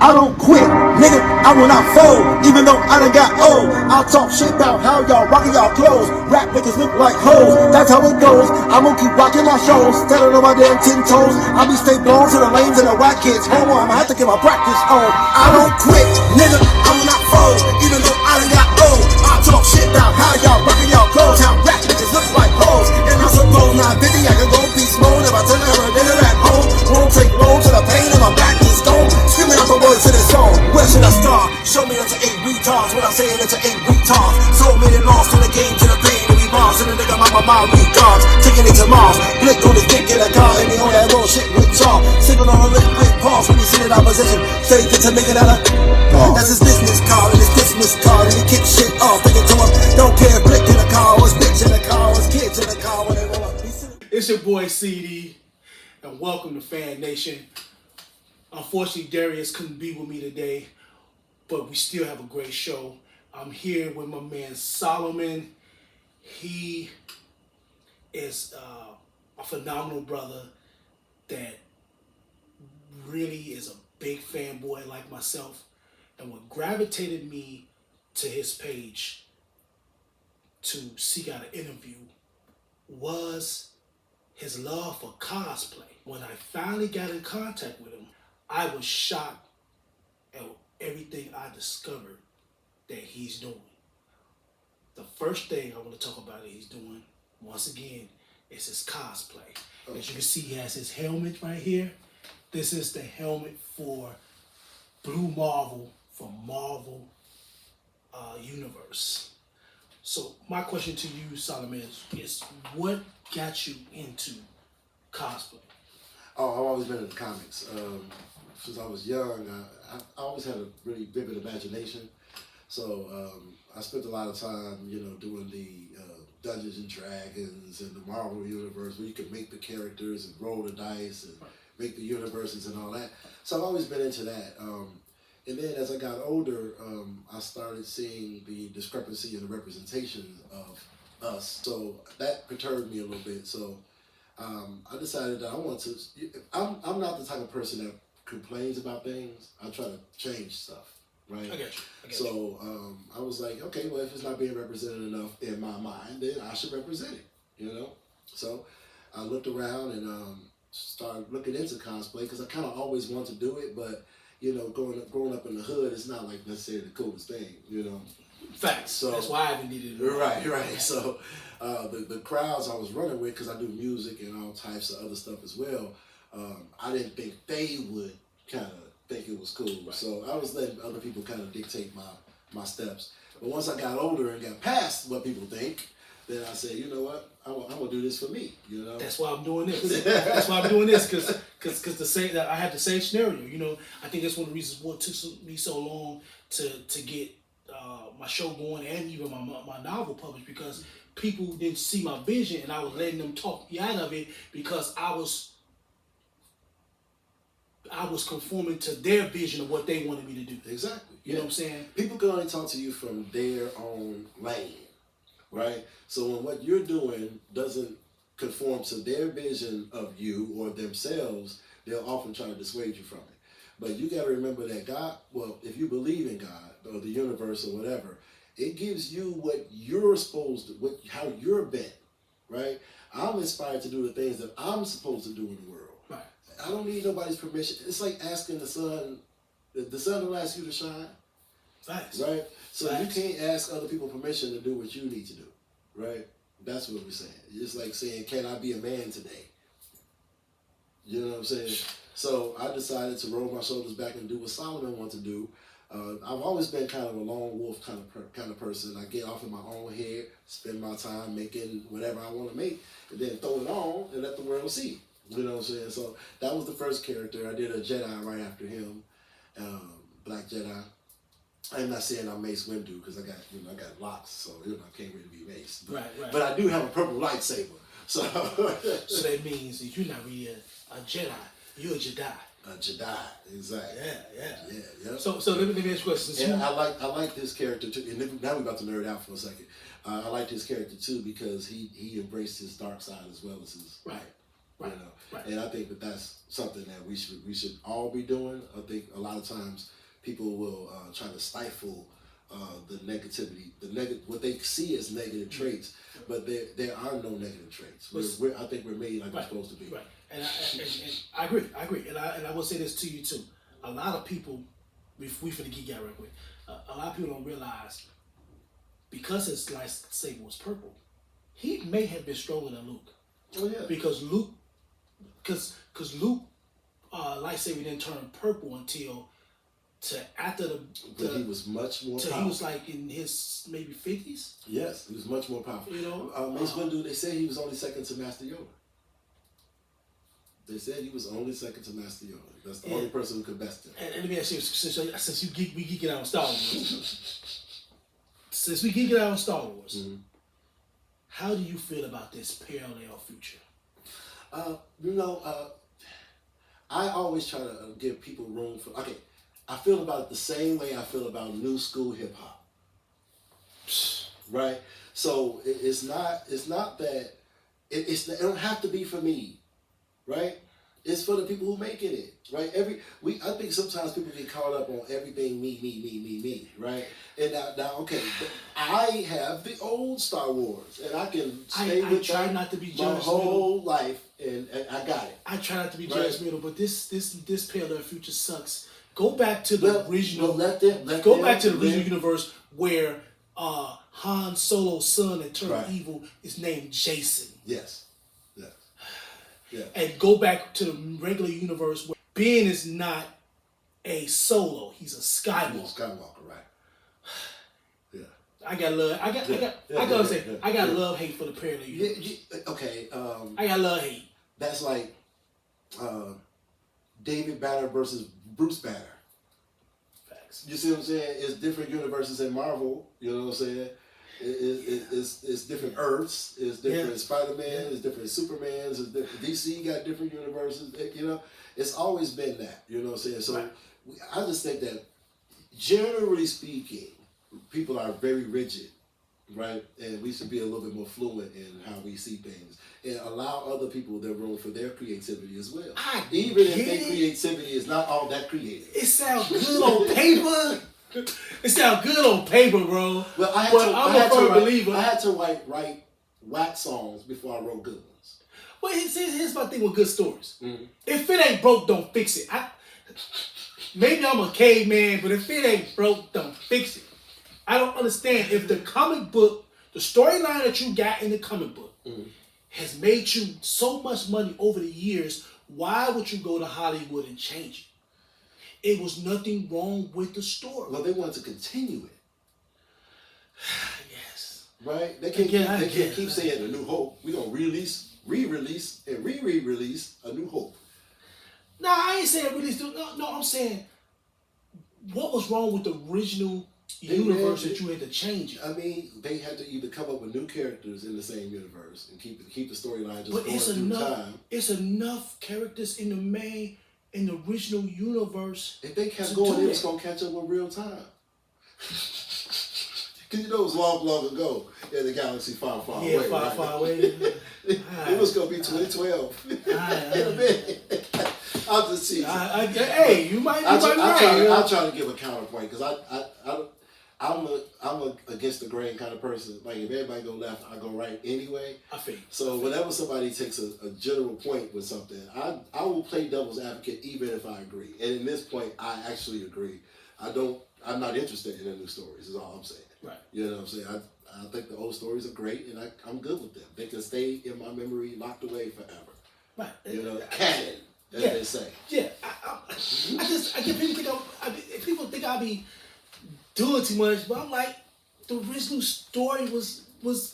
I don't quit, nigga, I will not fold, even though I done got old. I'll talk shit about how y'all rocking y'all clothes. Rap niggas look like hoes, that's how it goes. I'm gonna keep rocking my shows, standing on my damn 10 toes. I'll be stay blown to the lanes and the whack kids. Homo, I'ma have to get my practice on. I don't quit, nigga, I will not fold, even though I done got old. I'll talk shit about how y'all rocking y'all clothes, how rap niggas look like hoes. And I suppose not 50, I can go beast mode if I tell her a dinner at home. Won't take long to the pain of my back is gone. Screaming out the words to this song. Where should I start? Show me into 8 retards. What I'm saying into 8 retards. So many lost in the game to the pain and we bars. And the nigga my retards. Taking it to Mars. Blick on his dick in a car. And he on that roll shit with y'all. Sipping on a liquid pause when he sit in opposition. Say he gets a nigga that that's his business card and his Christmas card. And he kicks shit off. Thinking to him, don't care if Blick in the car or his bitch in the car or his kids in the car when they roll up. It's your boy CD. And welcome to Fan Nation. Unfortunately, Darius couldn't be with me today, but we still have a great show. I'm here with my man Solomon. He is a phenomenal brother that really is a big fanboy like myself. And what gravitated me to his page to seek out an interview was his love for cosplay. When I finally got in contact with him, I was shocked at everything I discovered that he's doing. The first thing I want to talk about that he's doing, once again, is his cosplay. Okay. As you can see, he has his helmet right here. This is the helmet for Blue Marvel from Marvel Universe. So my question to you, Solomon, is what got you into cosplay? Oh, I've always been into comics. Since I was young, I always had a really vivid imagination. So I spent a lot of time, doing the Dungeons and Dragons and the Marvel Universe, where you could make the characters and roll the dice and make the universes and all that. So I've always been into that. And then as I got older, I started seeing the discrepancy in the representation of us. So that perturbed me a little bit. So I decided that I want to. I'm not the type of person that complains about things. I try to change stuff, right? I get you. So I was like, okay, well, if it's not being represented enough in my mind, then I should represent it, So I looked around and started looking into cosplay because I kind of always wanted to do it, but growing up in the hood, it's not like necessarily the coolest thing, Facts. So that's why I haven't needed it. Right. So the crowds I was running with, because I do music and all types of other stuff as well, I didn't think they would kind of think it was cool. Right. So I was letting other people kind of dictate my steps. But once I got older and got past what people think, then I said, you know what, I'm gonna do this for me. That's why I'm doing this. That's why I'm doing this, because I had the same scenario. I think that's one of the reasons why it took me so long to get my show going and even my novel published, because people didn't see my vision and I was letting them talk me out of it because I was conforming to their vision of what they wanted me to do. Exactly. You know what I'm saying? People can only talk to you from their own lane, right? So when what you're doing doesn't conform to their vision of you or themselves, they'll often try to dissuade you from it. But you got to remember that God, well, if you believe in God or the universe or whatever, it gives you what you're supposed to, how you're bent, right? I'm inspired to do the things that I'm supposed to do in the world. Right. I don't need nobody's permission. It's like asking the sun don't ask you to shine. Facts. Right? So Facts. You can't ask other people permission to do what you need to do, right? That's what we're saying. It's like saying, can I be a man today? You know what I'm saying? So I decided to roll my shoulders back and do what Solomon wanted to do. I've always been kind of a lone wolf kind of person. I get off in my own head, spend my time making whatever I want to make, and then throw it on and let the world see. You know what I'm saying? So that was the first character. I did a Jedi right after him, Black Jedi. I'm not saying I'm Mace Windu because I got locks, so I can't really be Mace. But, right. But I do have a purple lightsaber. So that means that you're not really a Jedi. You're a Jedi. A Jedi, exactly. Yeah. So let me ask you a question. And I like this character too. And now we're about to nerd out for a second. I like this character too because he embraced his dark side as well as his right. you know. And I think that's something that we should all be doing. I think a lot of times people will try to stifle the negativity, what they see as negative traits, but there are no negative traits. I think we're made like we're supposed to be. Right, and I agree, and I will say this to you too. A lot of people, we finna geek out real quick. A lot of people don't realize because his lightsaber was purple, he may have been stronger than Luke. Oh yeah. Because Luke lightsaber didn't turn purple until after but he was much more powerful. He was like in his maybe 50s. Yes, he was much more powerful. You know, Mace Windu, they said he was only second to Master Yoda. They said he was only second to Master Yoda. That's the only person who could best him. And let me ask you, since we geeking out on Star Wars, since we geeking out on Star Wars, how do you feel about this parallel future? I always try to give people room for. Okay, I feel about it the same way I feel about new school hip hop. Right. So it's not that it don't have to be for me. Right? It's for the people who making it, right? I think sometimes people get caught up on everything me, right? And now okay, I have the old Star Wars, and I can stay with try not to be my whole life, and I got it. I try not to be judgmental, but this parallel future sucks. Go back to the original. Go back to the original universe where Han Solo's son that turned evil is named Jason. Yes. Yeah. And go back to the regular universe where Ben is not a Solo; he's a Skywalker. He's a Skywalker, right? Yeah. I got love hate for the parallel universe. Okay. I got love hate. That's like David Banner versus Bruce Banner. Facts. You see what I'm saying? It's different universes in Marvel. You know what I'm saying? It's different Earths. It's different Spider-Man. It's different Supermans. It's different DC got different universes. You know, it's always been that. You know what I'm saying? So I just think that generally speaking, people are very rigid, right? And we should be a little bit more fluent in how we see things and allow other people their room for their creativity as well. Even if their creativity is not all that creative. It sounds good on paper. It sounds good on paper, bro. Well, I'm a firm believer. I had to write whack songs before I wrote good ones. Well, here's my thing with good stories. If it ain't broke, don't fix it. Maybe I'm a caveman, but if it ain't broke, don't fix it. I don't understand if the comic book, the storyline that you got in the comic book has made you so much money over the years, why would you go to Hollywood and change it? It was nothing wrong with the story. Well, they wanted to continue it. Yes. Right? They can't keep saying A New Hope. We're going to re-release, and re-release A New Hope. No, I ain't saying release. No, I'm saying what was wrong with the original universe that you had to change it? I mean, they had to either come up with new characters in the same universe and keep the storyline just going through time. It's enough characters in the original universe. If they kept going, it was going to catch up with real time. Because you know it was long ago in the galaxy far away. Yeah, far away. It was going to be 2012. In a minute. I'll just see. Hey, you might be right. I'll try to give a counterpoint because I'm against the grain kind of person. Like if everybody go left, I go right anyway. I feel. So whenever somebody takes a general point with something, I will play devil's advocate even if I agree. And in this point, I actually agree. I'm not interested in the new stories. Is all I'm saying. Right. You know what I'm saying? I think the old stories are great, and I'm good with them. They can stay in my memory, locked away forever. Right. You know, canon, as they say. Yeah. I get people think I be doing too much, but I'm like, the original story was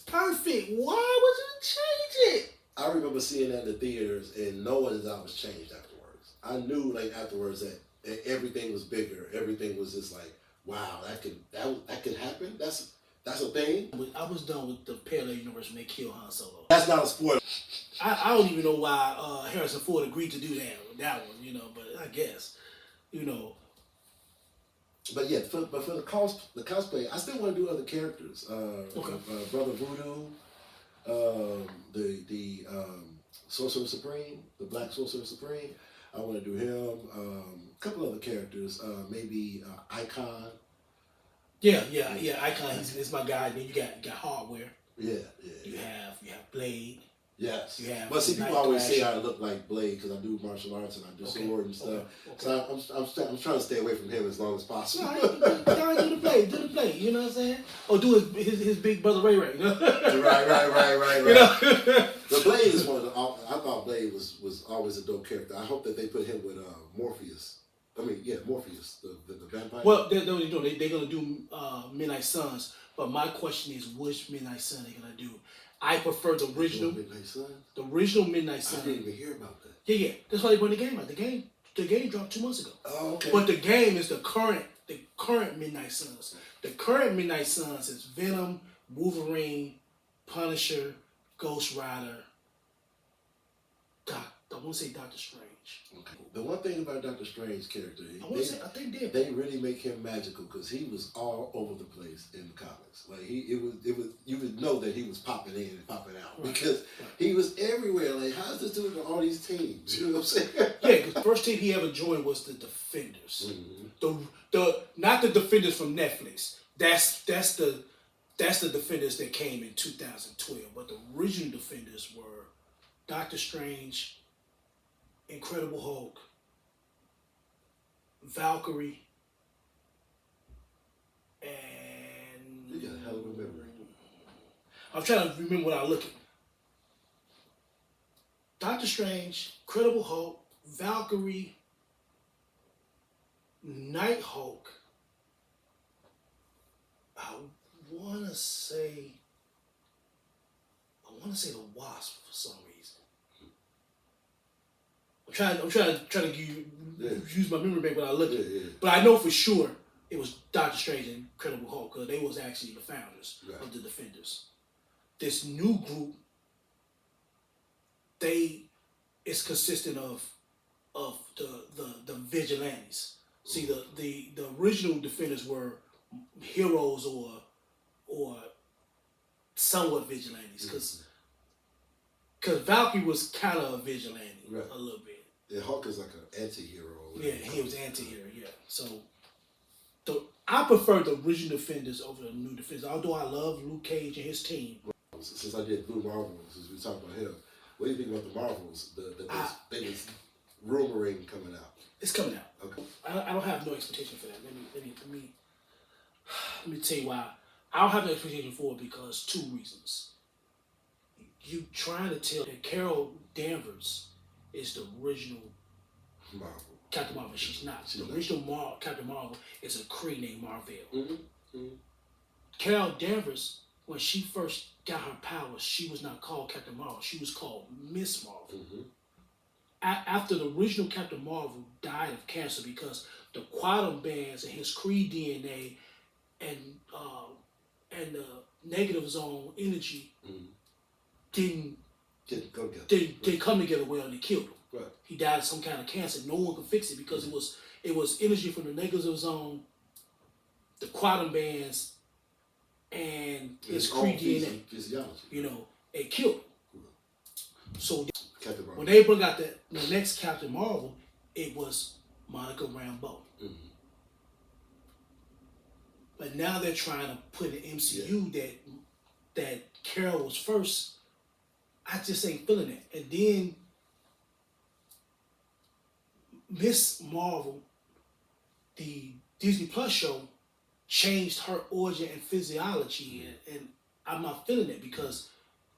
perfect. Why would you change it? I remember seeing that in the theaters, and no one was changed afterwards. I knew afterwards that everything was bigger. Everything was just like, wow, that could happen. That's a thing. I was done with the parallel universe when they killed Han Solo. That's not a spoiler. I don't even know why Harrison Ford agreed to do that one, but I guess, But yeah, for the cosplay, I still want to do other characters. Okay. Brother Voodoo, Sorcerer Supreme, the Black Sorcerer Supreme. I want to do him. A couple other characters, maybe Icon. Yeah. Icon, he's my guy. Then you got Hardware. Yeah. You have Blade. Yes. You have But see, people Night always Thrasher. say I look like Blade because I do martial arts and I do sword and stuff. Okay. So I'm trying to stay away from him as long as possible. No, do the play. You know what I'm saying? Or do his big brother Ray. You know? Right. You know? The Blade is one of the. I thought Blade was always a dope character. I hope that they put him with Morpheus. Morpheus, the vampire. Well, they're gonna do Midnight Suns, but my question is, which Midnight Sun they're gonna do? I prefer the original Midnight Sun. The original Midnight Sun. I didn't even hear about that. Yeah. That's why they bring the game out. The game dropped 2 months ago. Oh, okay. But the game is the current Midnight Suns. The current Midnight Suns is Venom, Wolverine, Punisher, Ghost Rider. I want to say Doctor Strange. Okay. The one thing about Doctor Strange's character, I think they really make him magical because he was all over the place in the comics. Like it was you would know that he was popping in and popping out because he was everywhere. Like, how's this dude on all these teams? You know what I'm saying? Yeah, because the first team he ever joined was the Defenders. Mm-hmm. The not the Defenders from Netflix. That's the Defenders that came in 2012. But the original Defenders were Doctor Strange, Incredible Hulk, Valkyrie, and You got a hell of a memory. I'm trying to remember what I look at. Doctor Strange, Incredible Hulk, Valkyrie, Night Hulk. I wanna say the Wasp for some reason. I'm trying to give you, use my memory bank when I look at it. But I know for sure it was Doctor Strange and Incredible Hulk because they was actually the founders of the Defenders. This new group, it's consistent of the vigilantes. See, the original Defenders were heroes or somewhat vigilantes because Valkyrie was kind of a vigilante a little bit. Yeah, Hulk is like an anti-hero. Yeah, he was anti-hero, yeah. So I prefer the original Defenders over the new Defenders, although I love Luke Cage and his team. Since I did Blue Marvel, since we talked about him, what do you think about the Marvels? They was rumoring coming out. It's coming out. Okay. I don't have no expectation for that. Let me tell you why. I don't have no expectation for it because 2 reasons. You trying to tell that Carol Danvers is the original Marvel. Captain Marvel. She's not. The original Captain Marvel is a Kree named Marvel. Carol Danvers, when she first got her powers, she was not called Captain Marvel. She was called Miss Marvel. After the original Captain Marvel died of cancer because the quantum bands and his Kree DNA and the negative zone energy didn't come together well and they killed him. Right. He died of some kind of cancer. No one could fix it because it was energy from the negative zone, the quantum bands, and his Kree DNA. Physiology. You know, it killed him. So Captain when they brought out the next Captain Marvel, it was Monica Rambeau. But now they're trying to put in MCU that Carol was first. I just ain't feeling it. And then Miss Marvel, the Disney Plus show, changed her origin and physiology, and I'm not feeling it because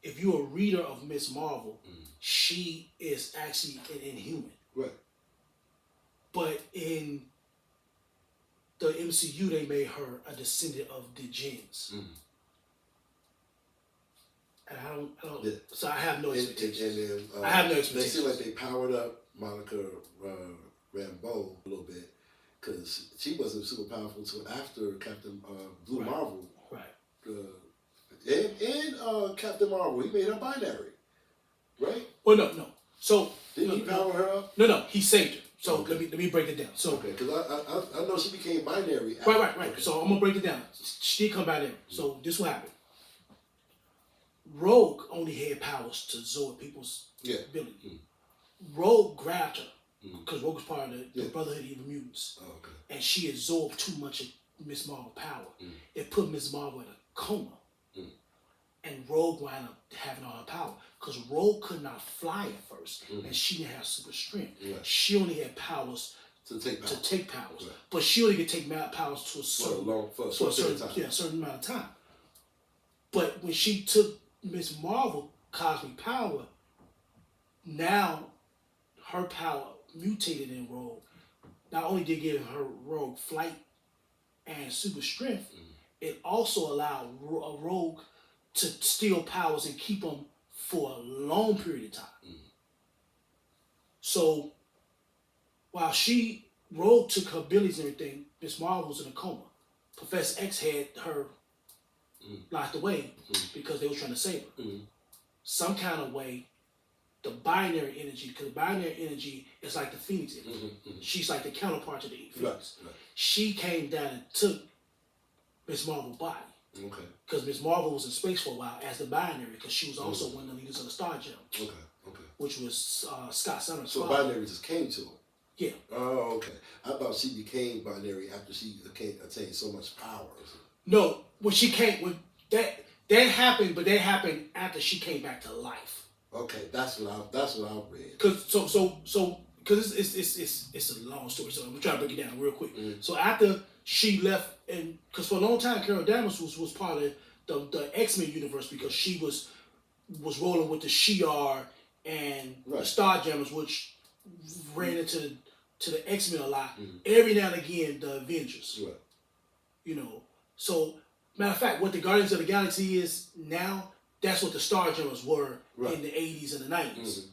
if you're a reader of Miss Marvel, she is actually an Inhuman. Right. But in the MCU, they made her a descendant of the Jinns. And I don't. So I have no expectations. I have no expectations. They seem like they powered up Monica Rambeau a little bit because she wasn't super powerful until after Captain Blue Marvel. Right. And Captain Marvel, he made her binary, right? Well, no. So didn't he power her up? No, he saved her. So let me break it down. So because I know she became binary. Right. Okay. So I'm gonna break it down. She did come binary. So this will happen. Rogue only had powers to absorb people's ability. Rogue grabbed her because Rogue was part of the Brotherhood of Evil Mutants, and she absorbed too much of Miss Marvel's power. It put Miss Marvel in a coma, and Rogue wound up having all her power because Rogue could not fly at first, and she didn't have super strength. She only had powers to take powers, but she only could take powers to a certain amount of time. But when she took Miss Marvel cosmic power, now her power mutated in Rogue. Not only did it give her Rogue flight and super strength, it also allowed a Rogue to steal powers and keep them for a long period of time. So while Rogue took her abilities and everything, Miss Marvel was in a coma. Professor X had her locked away because they were trying to save her. Some kind of way, the binary energy, because binary energy is like the Phoenix energy. She's like the counterpart to the Phoenix. She came down and took Miss Marvel's body. Because Miss Marvel was in space for a while as the binary, because she was also one of the leaders of the Star Gems. Which was Scott Summers' So father. binary just came to her. Yeah. Oh, okay. I thought she became binary after she attained so much power. No, when she came, that happened, but that happened after she came back to life. Okay, that's what I read. Because it's a long story, so I'm trying to break it down real quick. So after she left, and because for a long time Carol Danvers was part of the X-Men universe, because she was rolling with the Shi'ar and the Star Jammers, which ran into the X-Men a lot. Every now and again, the Avengers. You know, so matter of fact, what the Guardians of the Galaxy is now, that's what the Star Jammers were in the 80s and the 90s.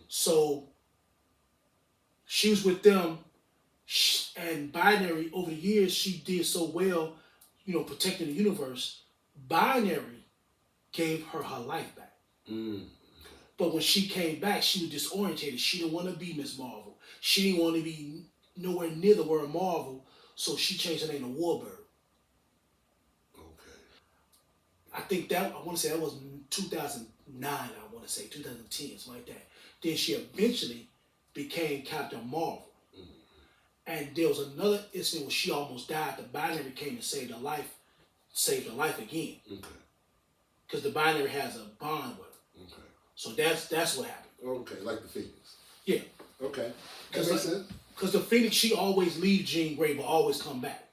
So she was with them, and Binary, over the years, she did so well, you know, protecting the universe. Binary gave her life back. But when she came back, she was disorientated. She didn't want to be Miss Marvel. She didn't want to be nowhere near the word Marvel, so she changed her name to Warbird. I think I want to say that was 2009, I want to say, 2010, something like that. Then she eventually became Captain Marvel. And there was another incident where she almost died. The Binary came and saved her life again. Because the Binary has a bond with her. So that's what happened. Okay, like the Phoenix. Yeah. Okay. That makes sense. Because the Phoenix, she always leaves Jean Grey, but always come back.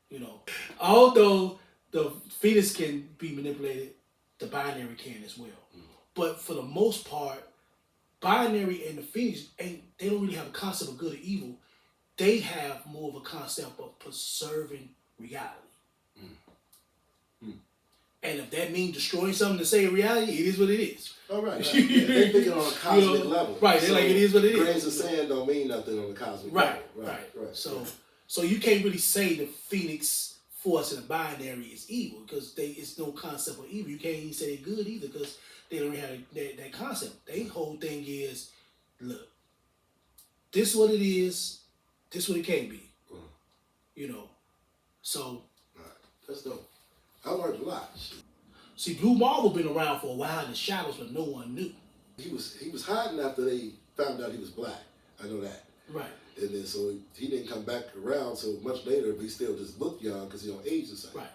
You know, although the Phoenix can be manipulated, the Binary can as well. But for the most part, Binary and the Phoenix, they don't really have a concept of good or evil. They have more of a concept of preserving reality. And if that means destroying something to save reality, it is what it is. All right. They're thinking on a cosmic level. Right, they're like, it is what it is. Grains of sand don't mean nothing on the cosmic level. Right. So you can't really say the Phoenix Force and the Binary is evil, because it's no concept of evil. You can't even say they're good either, because they don't have that concept. Their whole thing is, look, this is what it is, this is what it can be. You know, so. That's dope. I learned a lot. See, Blue Marvel been around for a while in the shadows, but no one knew. He was hiding after they found out he was black. I know that. Right. And then so he didn't come back around so much later, but he still just looked young because he don't age the same. Right.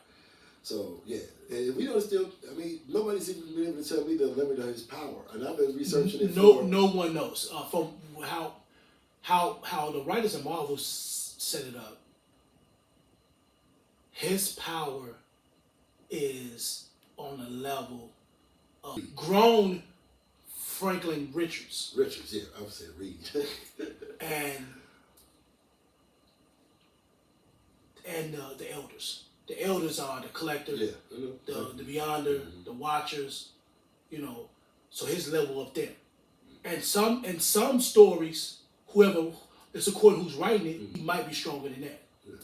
So yeah, and we don't still. I mean, nobody's even been able to tell me the limit of his power, and I've been researching it. No one knows. From how the writers of Marvel set it up. His power is on the level of grown Franklin Richards. Richards, yeah, I would say Reed. and the elders. The elders are the Collector, the Beyonder, the Watchers, you know. So his level up there. And some stories, whoever it's according to who's writing it, he might be stronger than that. Yeah.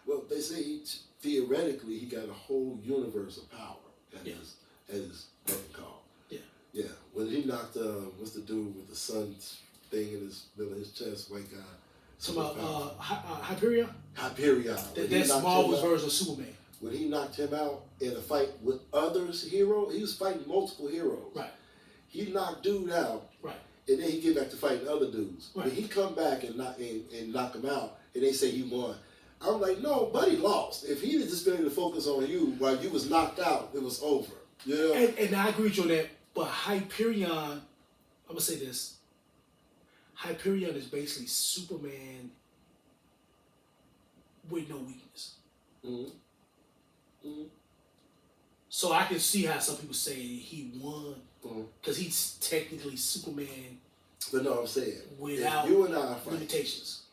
Well, they say theoretically he got a whole universe of power at his beck and call. Yeah. Yeah. When he knocked what's the dude with the sun thing in his middle of his chest, white guy. Hyperion? Hyperion. That's Marvel's version of Superman. when he knocked him out in a fight with others heroes, he was fighting multiple heroes. Right. He knocked dude out. Right. And then he get back to fighting other dudes. Right. When he come back and knock him out, and they say he won. I'm like, no, buddy lost. If he had just been able to focus on you while you was knocked out, it was over. You know? And I agree with you on that. But Hyperion, I'm gonna say this. Hyperion is basically Superman with no weakness. Mm-hmm. Mm-hmm. So I can see how some people say he won Mm-hmm. because he's technically Superman. But no, I'm saying, without if you and I fight, limitations.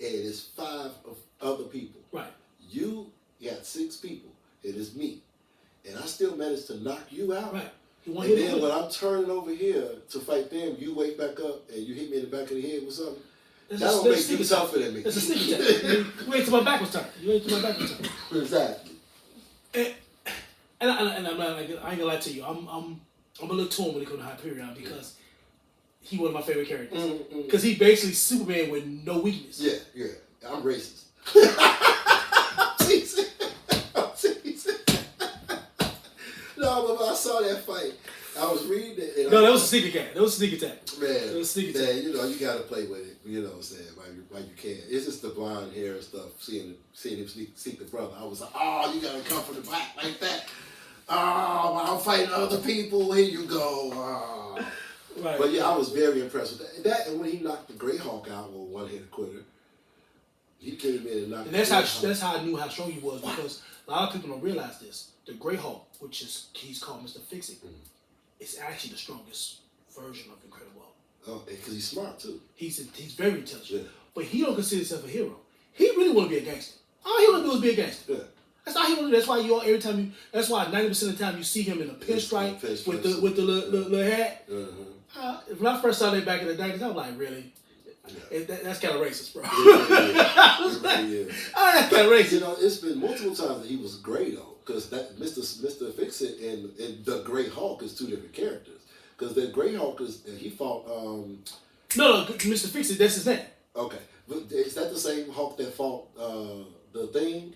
and it's 5 of other people, Right. you got 6 people, and it's me, and I still managed to knock you out. Right. And then when I'm turning over here to fight them, you wake back up and you hit me in the back of the head with something. That don't make you tougher than me. That's a sneak attack. You wait till my back was turned. Exactly. And I'm not, I ain't gonna lie to you. I'm a little torn when it comes to Hyperion because he one of my favorite characters. Because he basically Superman with no weakness. Yeah. I'm racist. No, but when I saw that fight, I was reading it. No, that was a sneak attack. Man, it was a sneak attack. You know, you gotta play with it. You know what I'm saying? While you can. It's just the blonde hair and stuff. Seeing him sneak the brother, I was like, oh, you gotta come from the back like that. Oh, while I'm fighting other people, here you go. Oh. Right. But yeah, I was very impressed with that. And when he knocked the Grey Hawk out with one-handed quitter, he came in and knocked. And that's how I knew how strong he was because a lot of people don't realize this. The Grey Hawk, which is he's called Mr. Fix-It, is actually the strongest version of Incredible Hulk. Oh, because he's smart too. He's very intelligent, Yeah. but he don't consider himself a hero. He really want to be a gangster. All he want to do is be a gangster. Yeah. That's all he want to do. That's why that's why 90% of the time you see him in a pinstripe with the little hat. When I first saw that back in the day, I was like, really? Yeah. That's kind of racist, bro. Yeah. That's kind of racist. You know, it's been multiple times that he was gray though, because that Mr. Fix-It and the Grey Hawk is 2 different characters. Because the Grey Hawk he fought. No, Mr. Fix-It, that's his name. Okay, but is that the same Hawk that fought the Thing?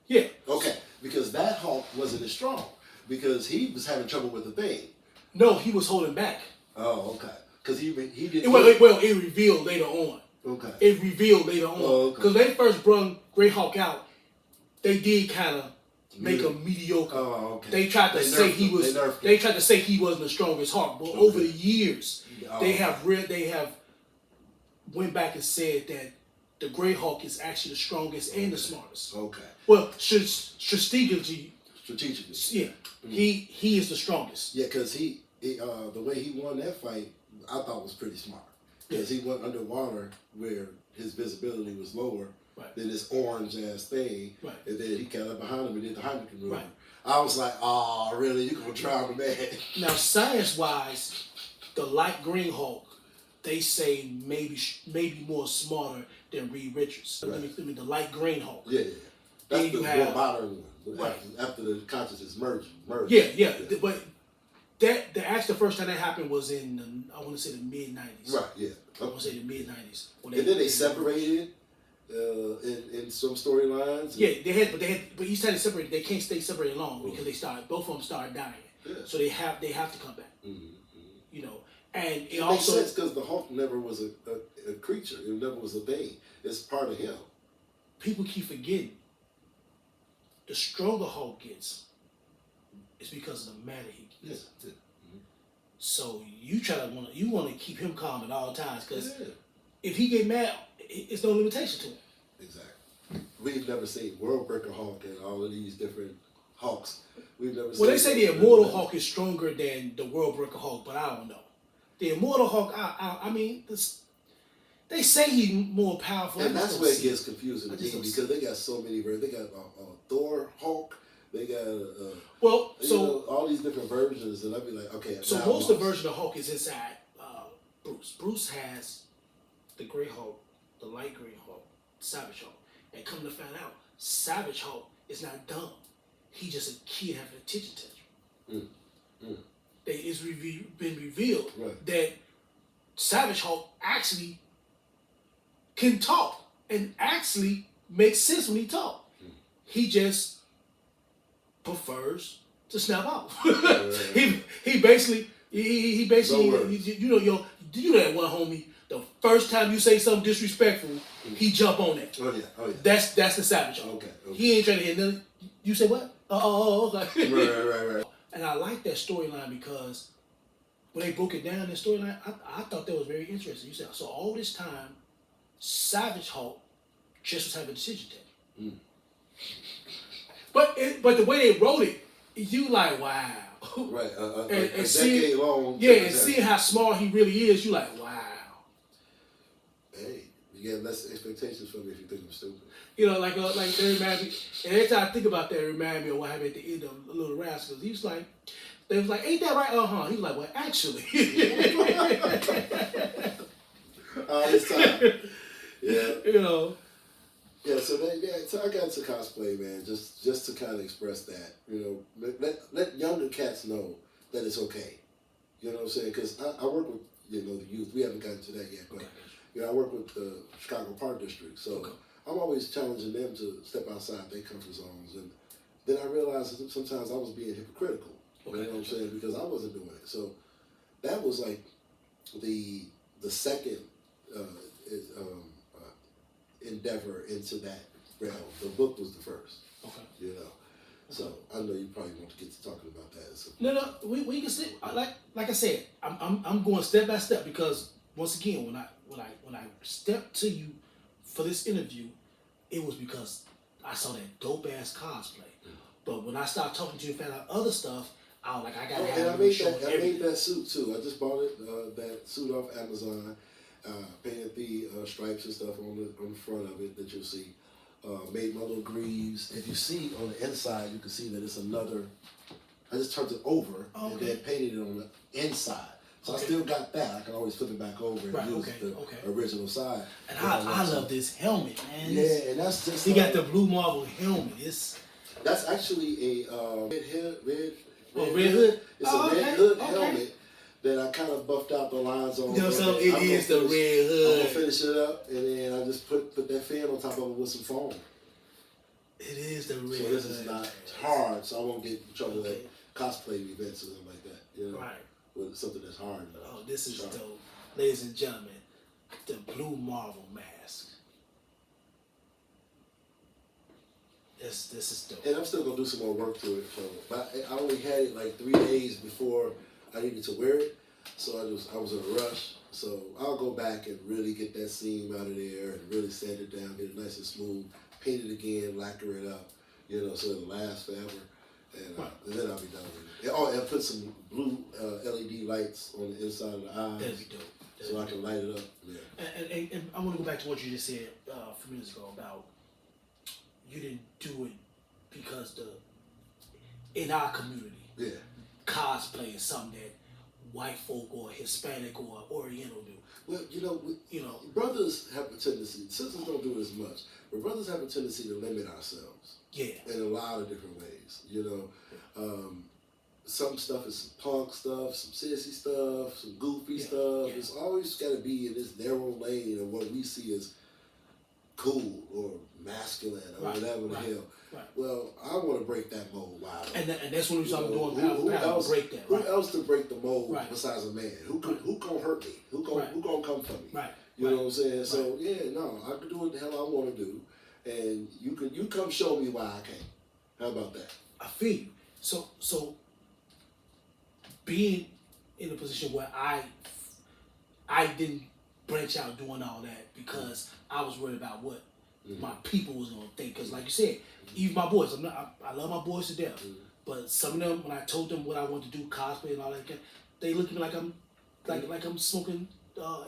Yeah. Okay, because that Hawk wasn't as strong because he was having trouble with the Thing. No, he was holding back. Oh, okay. Because he did. Well, it revealed later on. Okay. It revealed later on. Oh, okay. Because they first brung Grey Hawk out, they did kind of make him mediocre. Oh, okay. They tried to say he was. They tried to say he wasn't the strongest Hawk, but over the years, they have went back and said that the Grey Hawk is actually the strongest and the smartest. Okay. Well, strategically, yeah, he is the strongest. Yeah, because the way he won that fight, I thought was pretty smart. Because he went underwater where his visibility was lower than this orange ass thing, and then he got up behind him and did the Heineken maneuver. Right. I was like, oh, really? You gonna try me, man? Now, science-wise, the light green Hulk, they say maybe more smarter than Reed Richards. Right. I mean, the light green Hulk. Yeah. That's the more modern one. Right. After the consciousness merged. Yeah. But the first time that happened was in I want to say the mid-90s. Right. Yeah. I want to say the mid-90s. And then they separated in some storylines. Yeah, but each time they separated, they can't stay separated long because both of them started dying. Yeah. So they have to come back. Mm-hmm. You know, and it makes also sense because the Hulk never was a creature. It never was a thing. It's part of him. People keep forgetting. The stronger Hulk gets is because of the matter he gets. Yeah. Mm-hmm. So you want to keep him calm at all times because if he get mad, it's no limitation to him. Exactly. We've never seen World Breaker Hulk and all of these different Hulks. We've never. Well, they say the Immortal Hulk is stronger than the World Breaker Hulk, but I don't know. The Immortal Hulk, I mean, they say he's more powerful. And that's where it gets confusing to me because they got so many versions. They got Thor Hulk. They got all these different versions, and I'd be like, okay. So most of the version of Hulk is inside Bruce. Bruce has the Grey Hulk, the light green Hulk, Savage Hulk, and come to find out, Savage Hulk is not dumb. He just a kid having a attention tantrum. It's been revealed that Savage Hulk actually can talk and actually makes sense when he talks. He just prefers to snap out. he basically you know that one homie. The first time you say something disrespectful, he jump on that. Oh yeah. That's the savage. Okay. He ain't trying to hear nothing. You say what? Okay. Right. And I like that storyline because when they broke it down, the storyline, I thought that was very interesting. You said so all this time, Savage Hulk just was having a decision day. But the way they wrote it, you like wow. Right. and a decade long. Yeah, and seeing how smart he really is, you like wow. Hey, you get less expectations from me if you think I'm stupid. You know, like they remind me. And every time I think about that, it reminds me of what happened at the end of Little Rascals. He was like, they was like, ain't that right? He was like, well, actually. All this time. Yeah. You know. Yeah, so I got into cosplay, man, just to kind of express that. You know, let younger cats know that it's okay. You know what I'm saying? Because I work with, you know, the youth. We haven't gotten to that yet, but you know, I work with the Chicago Park District, so I'm always challenging them to step outside their comfort zones. And then I realized that sometimes I was being hypocritical. You know what I'm saying? Because I wasn't doing it. So that was like the second endeavor into that realm. The book was the first. Okay. You know. So I know you probably want to get to talking about that. So. No, we can see. Like I said, I'm going step by step because once again, when I stepped to you for this interview, it was because I saw that dope ass cosplay. But when I started talking to you and found out other stuff, I was like, I gotta have a show. I made that suit too. I just bought it, that suit off Amazon. Painted the stripes and stuff on the front of it that you'll see. Made my little greaves. If you see on the inside, you can see that it's another. I just turned it over and then painted it on the inside. So I still got that. I can always flip it back over and use the original side. And I love this helmet, man. Yeah, and that's just. He got the Blue Marvel helmet. That's actually a red hood. It's a red hood helmet that I kind of buffed out the lines on. You know, so it is the red hood. I'm gonna finish it up, and then I just put that fan on top of it with some foam. It is the red hood. So this is not hard, so I won't get in trouble at cosplay events or something like that. You know, with something that's hard. Oh, this is dope, ladies and gentlemen. The Blue Marvel mask. This is dope. And I'm still gonna do some more work to it. So, but I only had it like 3 days before I needed to wear it, so I was in a rush. So I'll go back and really get that seam out of there and really sand it down, get it nice and smooth, paint it again, lacquer it up, you know, so it'll last forever. And then I'll be done with it. Oh, and put some blue LED lights on the inside of the eyes. That'd be dope. So I can light it up. Yeah. And I want to go back to what you just said a few minutes ago about you didn't do it because in our community, cosplay is something that white folk or Hispanic or Oriental do. Well, you know, brothers have a tendency. Sisters don't do it as much, but brothers have a tendency to limit ourselves. Yeah. In a lot of different ways. You know, some stuff is some punk stuff, some sissy stuff, some goofy stuff. Yeah. It's always got to be in this narrow lane of what we see as cool or masculine or whatever the hell. Right. Well, I want to break that mold wide. And that's what we're talking doing. Who else break that? Who else to break the mold besides a man? Who gonna hurt me? Who gonna come for me? Right. You know what I'm saying? So I can do what the hell I want to do, and you come show me why I can't. How about that? I feel you. So being in a position where I didn't branch out doing all that because I was worried about what my people was gonna think. Because like you said, even my boys, I love my boys to death. But some of them, when I told them what I wanted to do, cosplay and all that, they look at me like I'm smoking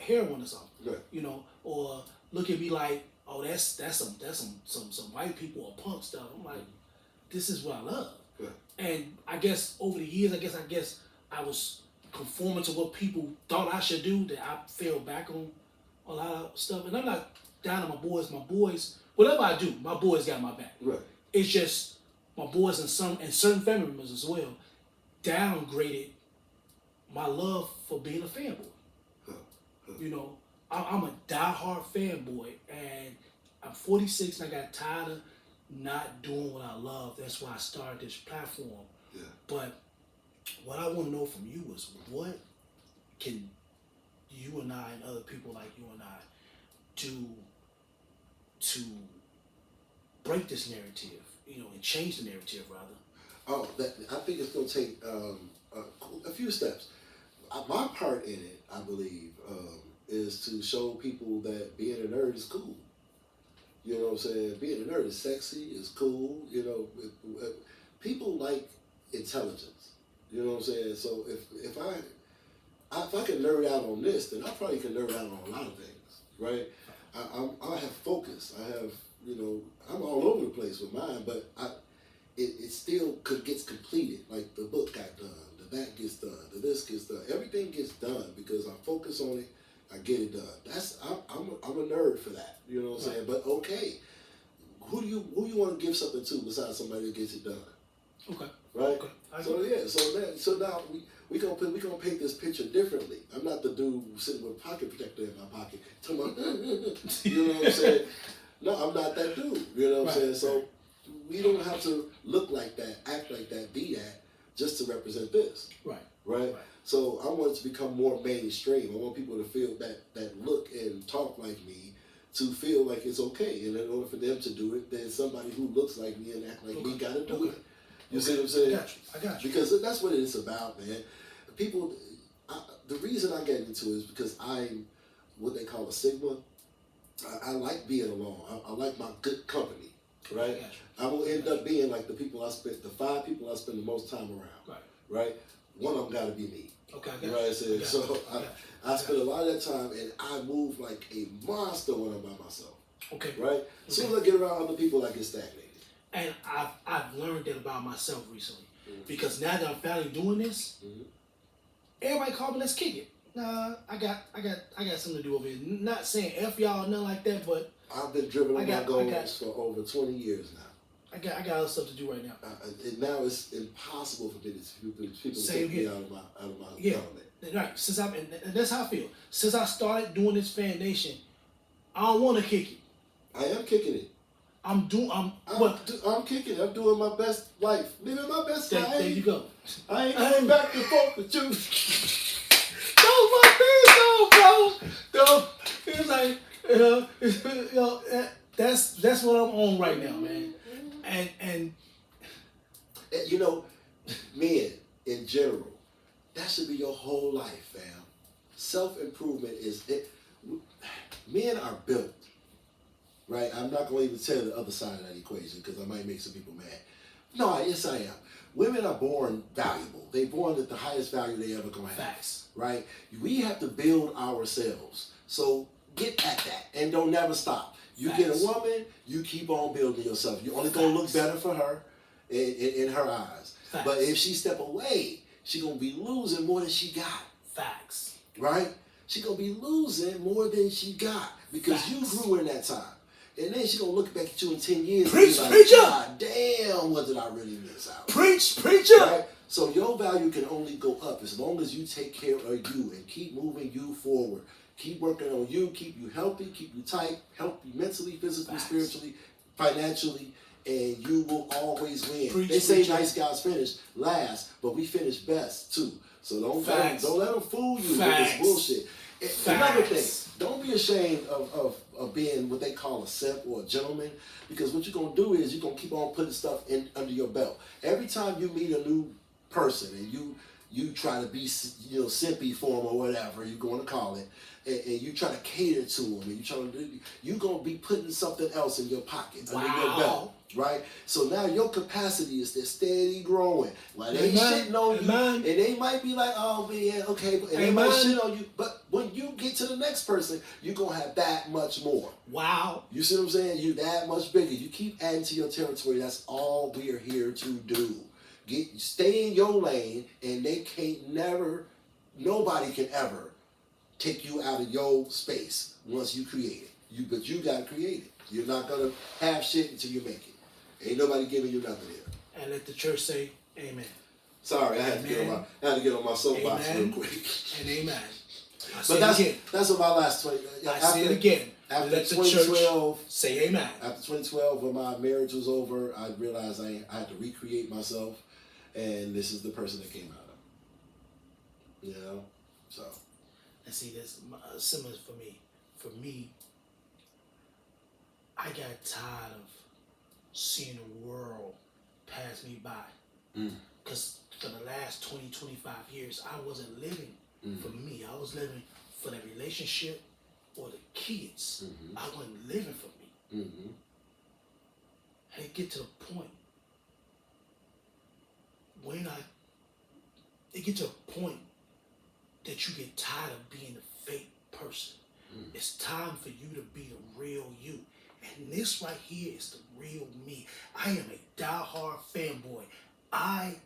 heroin or something. Right. You know, or look at me like, oh, that's some white people or punk stuff. I'm like, this is what I love. Right. And I guess over the years, I guess I was conforming to what people thought I should do, that I fell back on a lot of stuff. And I'm not down on my boys. My boys, whatever I do, my boys got my back. Right. It's just my boys and certain family members as well downgraded my love for being a fanboy. You know, I'm a diehard fanboy, and I'm 46 and I got tired of not doing what I love. That's why I started this platform. Yeah. But what I want to know from you is, what can you and I and other people like you and I do to break this narrative, and change the narrative, rather? Oh, I think it's going to take a few steps. My part in it, I believe, is to show people that being a nerd is cool. You know what I'm saying? Being a nerd is sexy, is cool. People like intelligence. You know what I'm saying? So if I can nerd out on this, then I probably can nerd out on a lot of things, right? I have focus. I have, I'm all over the place with mine, but it still gets completed. Like the book got done, the that gets done, the this gets done. Everything gets done because I focus on it. I get it done. I'm a nerd for that. You know what I'm saying? But okay, who you want to give something to besides somebody that gets it done? Okay. Right. Okay. So now we gonna paint this picture differently. I'm not the dude sitting with a pocket protector in my pocket. You know what I'm saying? No, I'm not that dude. You know what I'm saying? So we don't have to look like that, act like that, be that, just to represent this. Right. So I want it to become more mainstream. I want people to feel that look and talk like me, to feel like it's okay. And in order for them to do it, then somebody who looks like me and act like me got to do it. You see what I'm saying? I got you. Because that's what it's about, man. People, the reason I get into it is because I'm what they call a Sigma. I like being alone. I like my good company, right? I will end up being like the 5 people I spend the most time around, right? One of them got to be me. Okay, I got you know what I'm saying? So I spend a lot of that time, and I move like a monster when I'm by myself. Okay. Right? As soon as I get around other people, I get stagnated. And I've learned that about myself recently. Because now that I'm finally doing this, everybody call me, let's kick it. Nah, I got something to do over here. Not saying F y'all or nothing like that, but I've been driven on my goals for over 20 years now. I got other stuff to do right now. And now it's impossible for people to take me out of my element. Right. And that's how I feel. Since I started doing this Fan Nation, I don't want to kick it. I am kicking it. I'm kicking it. I'm doing my best life. Living my best life. There you go. I ain't going back and forth with you. Those my things, bro. It's like, that's what I'm on right now, man. And men in general, that should be your whole life, fam. Self-improvement is it. Men are built, right? I'm not going to even tell the other side of that equation because I might make some people mad. No, yes I am. Women are born valuable. They're born at the highest value they ever gonna have. Facts. Right? We have to build ourselves. So get at that and don't never stop. You get a woman, you keep on building yourself. You're only gonna look better for her in her eyes. Facts. But if she step away, she gonna be losing more than she got. Facts. Right? She gonna be losing more than she got because Facts. you grew in that time. And then she gonna look back at you in 10 years Preach, and be like, preacher! God damn, what did I really miss out? Preach, preacher! Right? So your value can only go up as long as you take care of you and keep moving you forward. Keep working on you, keep you healthy, keep you tight, help you mentally, physically, spiritually, financially, and you will always win. Preach, they say preacher. nice guys finish last, but we finish best too. So don't let them fool you with this bullshit. Another thing, don't be ashamed of being what they call a simp or a gentleman, because what you're going to do is you're going to keep on putting stuff under your belt. Every time you meet a new person and you try to be simpy for them or whatever you're going to call it, and you try to cater to them, and you're going to be putting something else in your pocket, under your belt. Right? So now your capacity is steady growing. While they shitting on you, and they might be like, oh man, okay, and they might shit on you, but when you get to the next person, you're going to have that much more. Wow. You see what I'm saying? You that much bigger. You keep adding to your territory. That's all we're here to do. Stay in your lane, and nobody can ever take you out of your space once you create it. But you got to create it. You're not going to have shit until you make it. Ain't nobody giving you nothing here. And let the church say amen. Sorry, I had to get on my soapbox real quick. And amen. But that's about my last 20. I say it again. After Let the 2012, church say amen. After 2012, when my marriage was over, I realized I had to recreate myself, and this is the person that came out of. You know, so. And see, that's similar for me. For me, I got tired of seeing the world pass me by. Because for the last 20, 25 years, I wasn't living for me. I was living for the relationship or the kids. I wasn't living for me. And it get to the point that you get tired of being a fake person. It's time for you to be the real you. And this right here is the real me. I am a diehard fanboy. I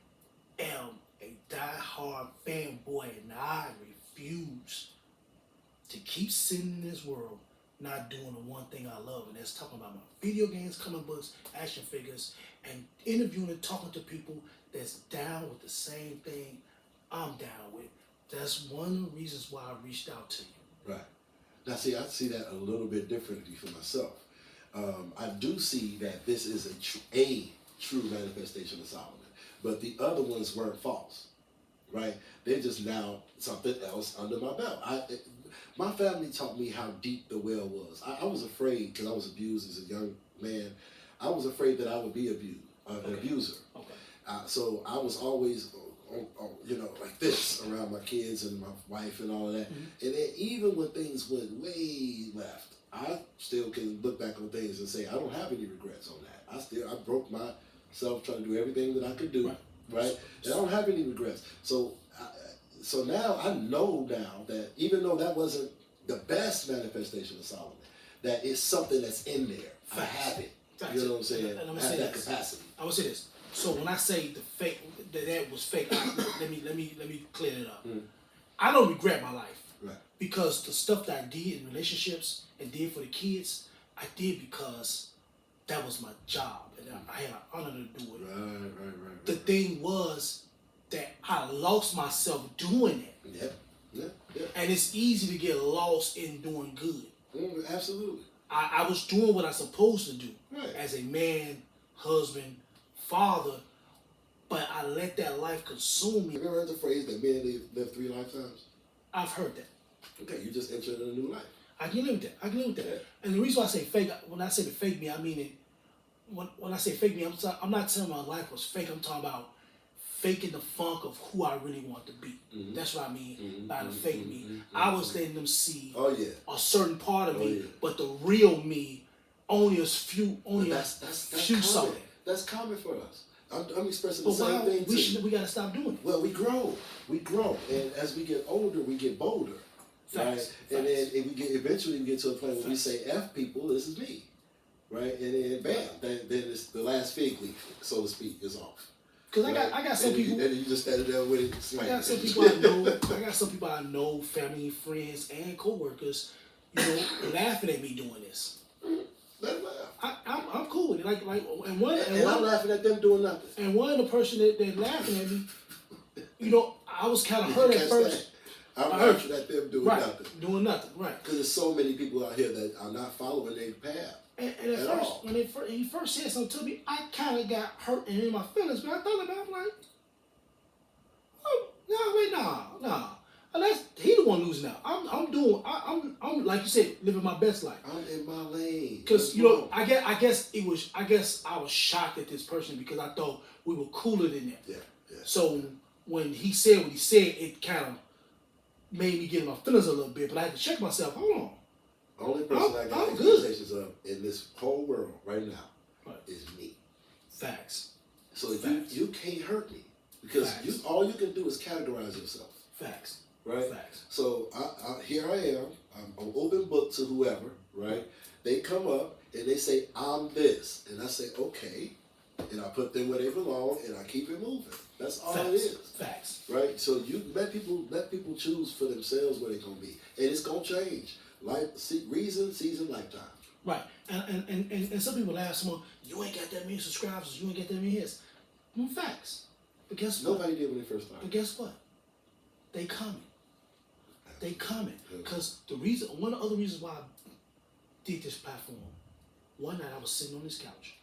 am a diehard fanboy, and I refuse to keep sitting in this world not doing the one thing I love, and that's talking about my video games, comic books, action figures, and interviewing and talking to people that's down with the same thing I'm down with. That's one of the reasons why I reached out to you. Right. Now, see, I see that a little bit differently for myself. I do see that this is a true manifestation of Solomon, but the other ones weren't false, right? They're just now something else under my belt. My family taught me how deep the well was. I was afraid, because I was abused as a young man, I was afraid that I would be abused, an abuser. Okay. So I was always, like this around my kids and my wife and all of that. And then even when things went way left, I still can look back on things and say, I don't have any regrets on that. I broke myself trying to do everything that I could do, right? And I don't have any regrets. So now I know now that even though that wasn't the best manifestation of Solomon, that it's something that's in there. I have it. You know what I'm saying? I have that capacity. I would say this. So when I say the fake, that was fake, let me clear it up. I don't regret my life. Right. Because the stuff that I did in relationships and did for the kids, I did because that was my job and I had an honor to do it. Right. The thing was that I lost myself doing it. Yeah. And it's easy to get lost in doing good. Absolutely. I was doing what I was supposed to do Right. as a man, husband, father, but I let that life consume me. Have you ever heard the phrase that men live 3 lifetimes? I've heard that. Okay, you just entered a new life. I can live with that. Yeah. And the reason why I say fake, when I say the fake me, I mean it. When I say fake me, I'm not telling my life was fake. I'm talking about faking the funk of who I really want to be. That's what I mean by the fake me. I was letting them see a certain part of me, but the real me, only a few saw it. That's common for us. I'm expressing the same thing too. We got to stop doing it. Well, we grow, and as we get older, we get bolder, right? And then eventually we get to a point where we say, "F people, this is me," right? And then bam, then it's the last fig leaf, so to speak, is off. Because I got some people. And you just standing there with it. I got some people I know. I got some people I know, family, friends, and coworkers, laughing at me doing this. Let them laugh. I'm cool with it. And I'm laughing at them doing nothing. And one of the person that laughing at me, I was kind of hurt at first. I'm laughing at them doing nothing. Doing nothing, right? Because there's so many people out here that are not following their path. And at first, when he first said something to me, I kind of got hurt and in my feelings. But I thought about it, I'm like, nah. Unless he the one losing out. I'm like you said, living my best life. I'm in my lane. Because I guess I was shocked at this person because I thought we were cooler than that. Yeah. So when he said what he said, it kind of made me get in my feelings a little bit. But I had to check myself. Hold on. The only person I got expectations of in this whole world right now is me. Facts. So you can't hurt me because all you can do is categorize yourself. Facts. Right? Facts. So here I am. I'm an open book to whoever, right? They come up and they say, I'm this. And I say, okay. And I put them where they belong and I keep it moving. That's all it is. Facts. Right? So you let people choose for themselves where they're going to be. And it's going to change. Reason, season, lifetime. Right. And some people ask someone, you ain't got that many subscribers, you ain't got that many hits. Facts. But guess what? Nobody did when they first started. But guess what? They coming. Because one of the other reasons why did this platform. One night I was sitting on this couch.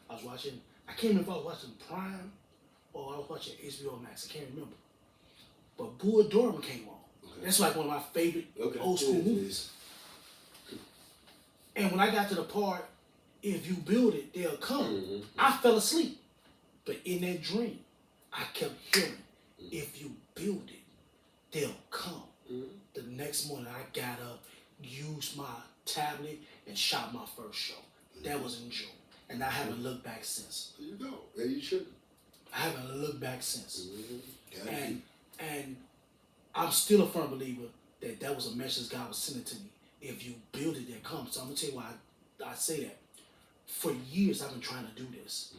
I was watching, I can't remember if I was watching Prime or I was watching HBO Max. I can't remember. But Bull Durham came on. Okay. That's like one of my favorite old school movies. And when I got to the part, if you build it, they'll come. I fell asleep. But in that dream, I kept hearing, if you build it, they'll come. The next morning, I got up, used my tablet, and shot my first show. That was in June. And I haven't looked back since. There you go. Yeah, you shouldn't. I haven't looked back since. And I'm still a firm believer that that was a message God was sending to me. If you build it, they'll come. So I'm going to tell you why I say that. For years, I've been trying to do this.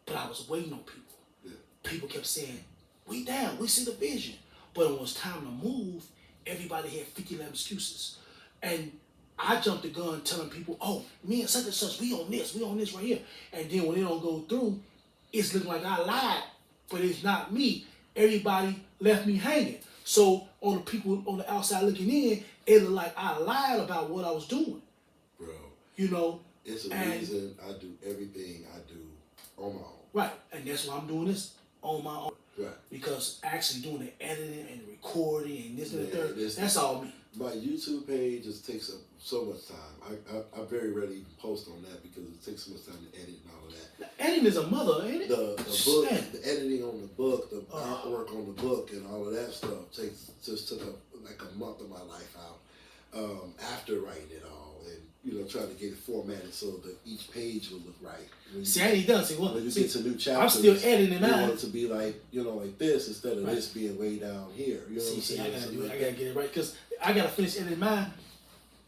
But I was waiting on people. Yeah. People kept saying, we down, we see the vision. But when it was time to move, everybody had 50 excuses. And I jumped the gun telling people, oh, me and such and such, we on this right here. And then when it don't go through, it's looking like I lied, but it's not me. Everybody left me hanging. So on the people on the outside looking in, it looked like I lied about what I was doing. Bro. You know? It's a reason I do everything I do on my own. Right. And that's why I'm doing this on my own. Right. Because actually doing the editing and the recording and this and the third, that's all me. My YouTube page just takes up so much time. I very rarely even post on that because it takes so much time to edit and all of that. The editing is a mother, ain't it? The book, the editing on the book, the artwork on the book, and all of that stuff just took like a month of my life out after writing it all. And trying to get it formatted so that each page would look right. I ain't done. When you get to new chapters, I'm still editing it out. You want it to be like, like this instead of this being way down here. You know what I'm saying? I gotta do it. I gotta get it right because I gotta finish editing mine,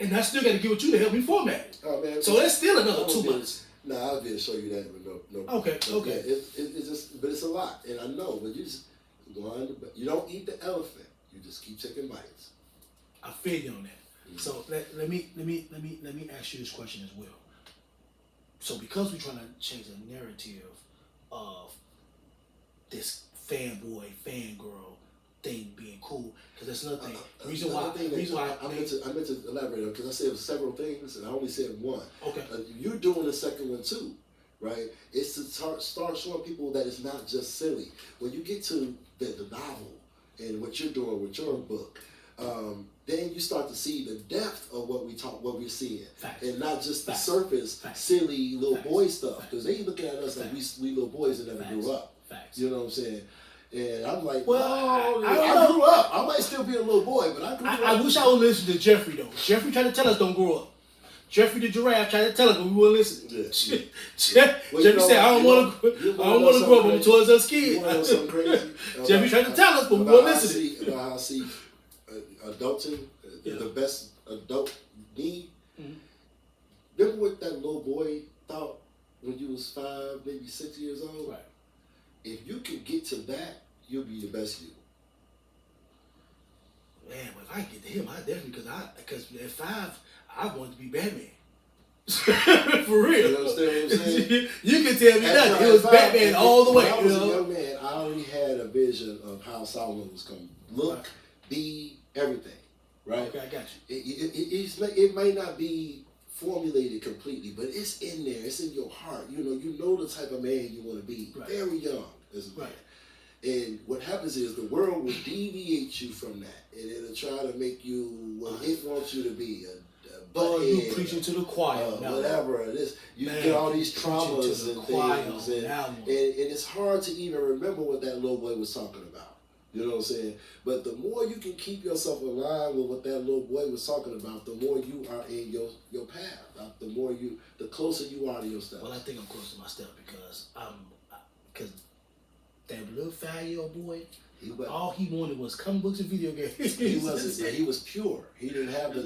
and I still gotta get with you to help me format it. Oh man! So that's still another 2 months. Nah, I'll be able to show you that with no. Okay. Yeah, it's just, but it's a lot, and I know, but you don't eat the elephant. You just keep taking bites. I feel you on that. So let me ask you this question as well. So because we're trying to change the narrative of this fanboy, fangirl thing being cool, because that's another thing. Reason why I meant to elaborate on, because I said several things and I only said one. Okay. You're doing the second one too, right? It's to start showing people that it's not just silly. When you get to the novel and what you're doing with your book, then you start to see the depth of what we're seeing. Facts. And not just the surface, silly little boy stuff. Because they looking at us like we little boys that never grew up. Facts. You know what I'm saying? And I'm like, well, I grew up. I might still be a little boy, but I grew up. I wish I would listen to Jeffrey though. Jeffrey tried to tell us don't grow up. Jeffrey the giraffe tried to tell us, but we wouldn't listen. Yeah. Jeffrey said, I don't want to grow up. I'm towards us kids. Something crazy. Jeffrey tried to tell us, but we wouldn't listen. About how I see adulting, the best adult need. Remember what that little boy thought when you was 5, maybe 6 years old? Right. If you can get to that, you'll be the best you. Man, but if I get to him, I definitely, because at 5, I wanted to be Batman. For real. You understand what I'm saying? You can tell me that. It was Batman all the way. When I was a young man, I already had a vision of how Solomon was going to look, be, everything. Right? Okay, I got you. It may not be formulated completely, but it's in there. It's in your heart. You know the type of man you want to be. Right. Very young as a man. And what happens is the world will deviate you from that, and it'll try to make you what it wants you to be. You preaching to the choir. Whatever it is. You get all these traumas and things. And it's hard to even remember what that little boy was talking about. You know what I'm saying? But the more you can keep yourself aligned with what that little boy was talking about, the more you are in your path. The closer you are to your step. Well, I think I'm close to my step because that little 5-year-old boy, all he wanted was comic books and video games. He was pure. He didn't have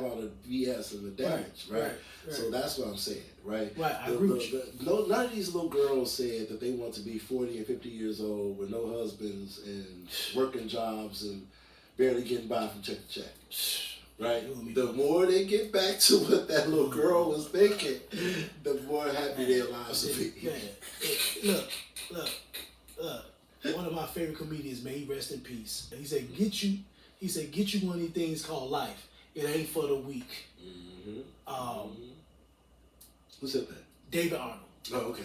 all the BS and the damage, right? So that's what I'm saying, right? Right, I agree with you. None of these little girls said that they want to be 40 and 50 years old with no husbands and working jobs and barely getting by from check to check. Right? The more they get back to what that little girl was thinking, the more happy their lives will be. Look. One of my favorite comedians, may he rest in peace. And he said, get you one of these things called life It ain't for the weak. Who said that? David Arnold. Oh, okay.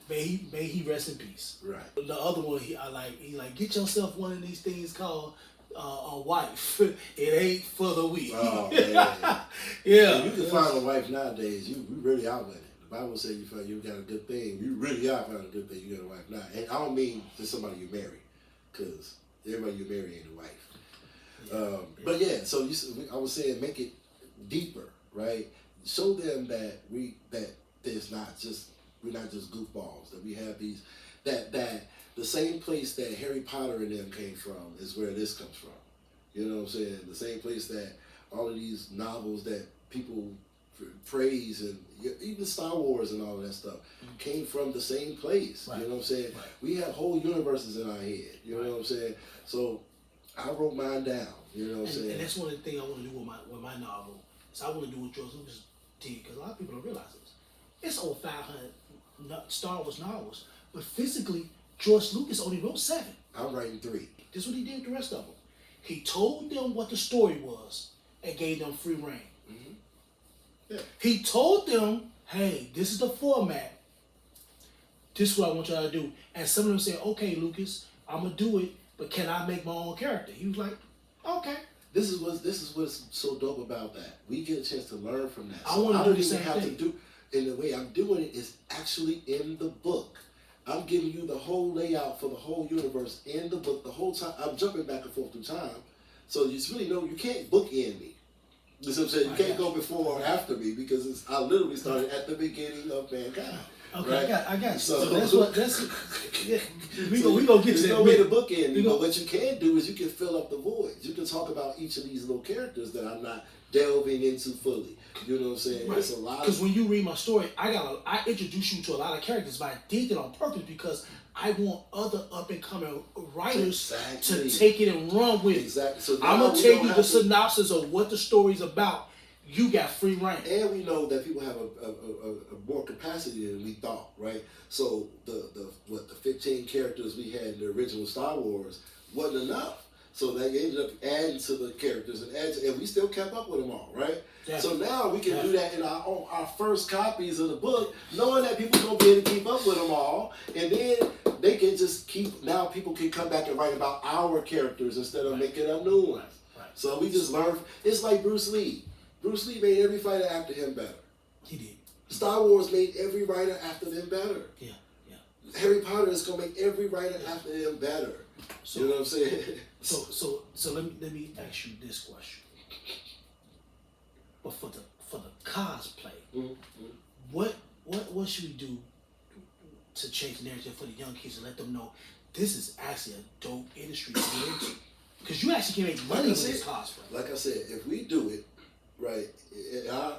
May he rest in peace. Right. The other one, he like get yourself one of these things called a wife. It ain't for the weak. Oh, man. Yeah. You can find a wife nowadays. You really out with it. The Bible says you got a good thing. You really are finding a good thing. You got a wife now. And I don't mean just somebody you marry, because everybody you marry ain't a wife. But yeah, so I was saying make it deeper, right? Show them that there's not just we're not just goofballs. That we have these that the same place that Harry Potter and them came from is where this comes from. You know what I'm saying? The same place that all of these novels that people praise and even Star Wars and all of that stuff came from the same place. Right. You know what I'm saying? Right. We have whole universes in our head. You know what I'm saying? So I wrote mine down. You know what I'm saying? And that's one of the things I want to do with my novel. So I want to do what George Lucas did, because a lot of people don't realize this. It's over 500 Star Wars novels, but physically, George Lucas only wrote 7. I'm writing 3. This is what he did with the rest of them. He told them what the story was and gave them free reign. Mm-hmm. Yeah. He told them, hey, this is the format. This is what I want y'all to do. And some of them said, okay, Lucas, I'm going to do it, but can I make my own character? He was like, okay. This is what's so dope about that. We get a chance to learn from that. I want to do the same thing. And the way I'm doing it is actually in the book. I'm giving you the whole layout for the whole universe in the book the whole time. I'm jumping back and forth through time. So you really know you can't bookend me. You know what I'm saying? You can't go before or after me, because I literally started at the beginning of mankind. Okay, right? I got you. So Yeah, we gonna get to that. There's no way to bookend me, but what you can do is you can fill up the voids. You can talk about each of these little characters that I'm not delving into fully. You know what I'm saying? Right. It's a lot. Because when you read my story, I introduce you to a lot of characters, but I did it on purpose because I want other up and coming writers to take it and run with it. Exactly. So I'm gonna tell you the synopsis of what the story's about. You got free reign. And we know that people have a more capacity than we thought, right? So the 15 characters we had in the original Star Wars wasn't enough. So they ended up adding to the characters and we still kept up with them all, right? Yeah. So now we can do that in our first copies of the book, knowing that people gonna be able to keep up with them all, and then they can just now people can come back and write about our characters instead of making up new ones. Right. So we just learn. It's like Bruce Lee. Bruce Lee made every fighter after him better. He did. Star Wars made every writer after them better. Yeah. Harry Potter is gonna make every writer after them better. So, you know what I'm saying? So let me ask you this question. But for the cosplay, what should we do to change the narrative for the young kids and let them know this is actually a dope industry to get into? Because you actually can make money with this cosplay. Like I said, if we do it right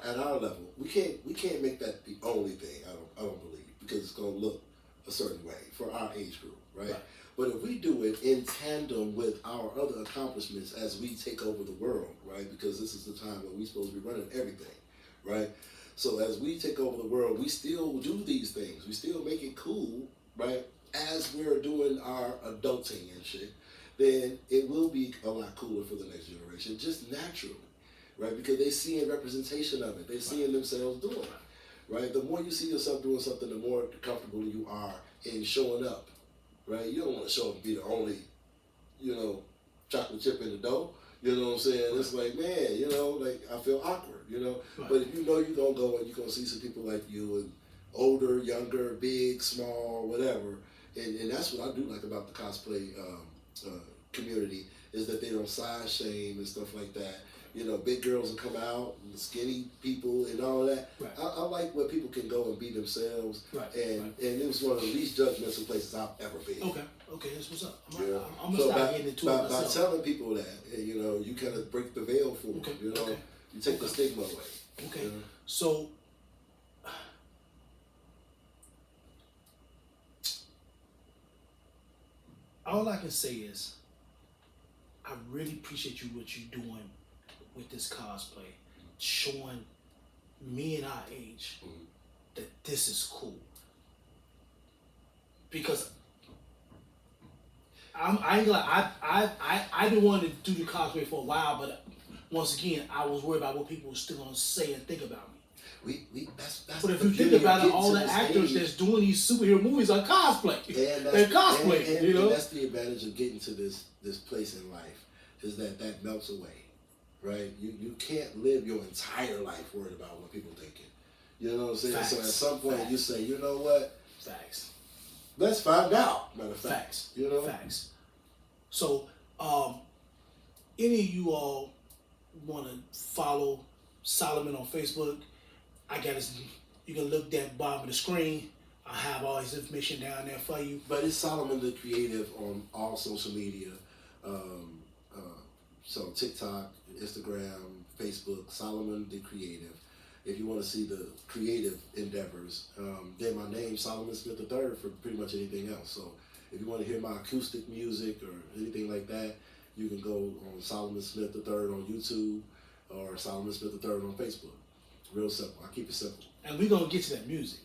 at our level, we can't make that the only thing. I don't believe, because it's gonna look a certain way for our age group, right? But if we do it in tandem with our other accomplishments as we take over the world, right? Because this is the time when we're supposed to be running everything, right? So as we take over the world, we still do these things. We still make it cool, right? As we're doing our adulting and shit, then it will be a lot cooler for the next generation, just naturally, right? Because they're seeing representation of it. They're seeing themselves doing it, right? The more you see yourself doing something, the more comfortable you are in showing up. Right, you don't want to show up and be the only, chocolate chip in the dough. You know what I'm saying? It's like, man, like I feel awkward, Right. But if you know you're gonna go and you're gonna see some people like you and older, younger, big, small, whatever, and that's what I do like about the cosplay community, is that they don't size shame and stuff like that. Big girls will come out, and skinny people and all that. Right. I like where people can go and be themselves. Right. And it was one of the least judgmental places I've ever been. Okay, that's what's up. I'm gonna start getting into it myself. By telling people that, you kind of break the veil for them. You take the stigma away. Okay. So, all I can say is, I really appreciate what you're doing with this cosplay, showing men our age that this is cool. Because I ain't gonna lie, I've been wanting to do the cosplay for a while, but once again, I was worried about what people were still gonna say and think about me. That's But if the you think beauty of about it, getting all to the this actors age. that's doing these superhero movies are cosplay. And They're cosplay, and, you know. and that's the advantage of getting to this place in life, is that melts away, right? You can't live your entire life worried about what people thinking. You know what I'm saying? Facts. So at some point Facts. you say, you know what? Facts. Let's find out. Matter of fact, Facts. you know. Facts. So, any of you all want to follow Solomon on Facebook? I got his. You can look at the bottom of the screen. I have all his information down there for you. But it's SolomonTheCreative on all social media. So TikTok, Instagram, Facebook, SolomonTheCreative. If you want to see the creative endeavors, then my name, Solomon Smith III, for pretty much anything else. So if you want to hear my acoustic music or anything like that, you can go on Solomon Smith III on YouTube or Solomon Smith III on Facebook. Real simple. I keep it simple. And we're going to get to that music.